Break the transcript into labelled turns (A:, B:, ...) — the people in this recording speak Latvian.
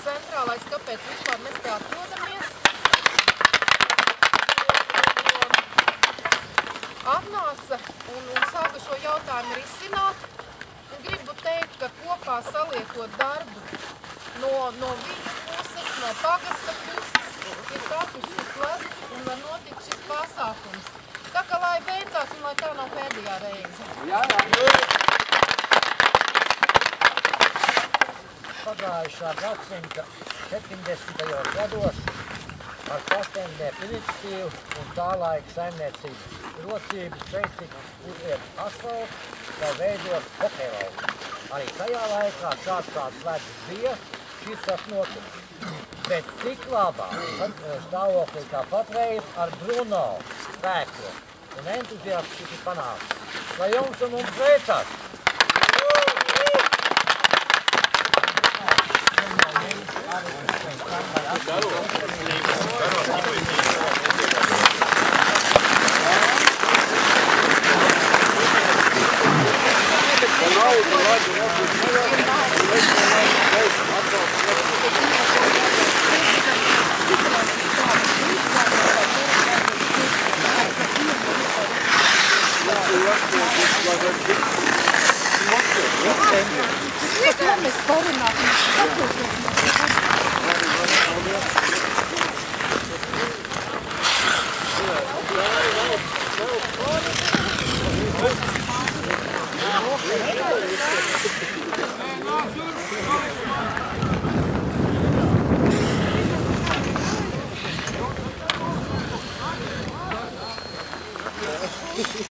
A: Centrālais, kāpēc vispār mēs te atrodamies. Atnāca un sāka šo jautājumu risināt. Un gribu teikt, ka kopā saliekot darbu no viņa puses, no pagasta puses, ir tapis šis ledus un var notikt šis pasākums. Tā kā lai beidzās un lai tā nav pēdējā reize.
B: Pagājušā gadsimta 70. gados ar pastendēm iniciatīvu un tā laika saimniecības rocības šeit tika uzliet asfalts, lai veidot hokejlauku. Arī tajā laikā tāds ledus bija, šis tas notika. Bet tik labā stāvoklī kā patreiz ar Bruno spēku un entuziasmu ir panākts. Lai jums un mums veicās!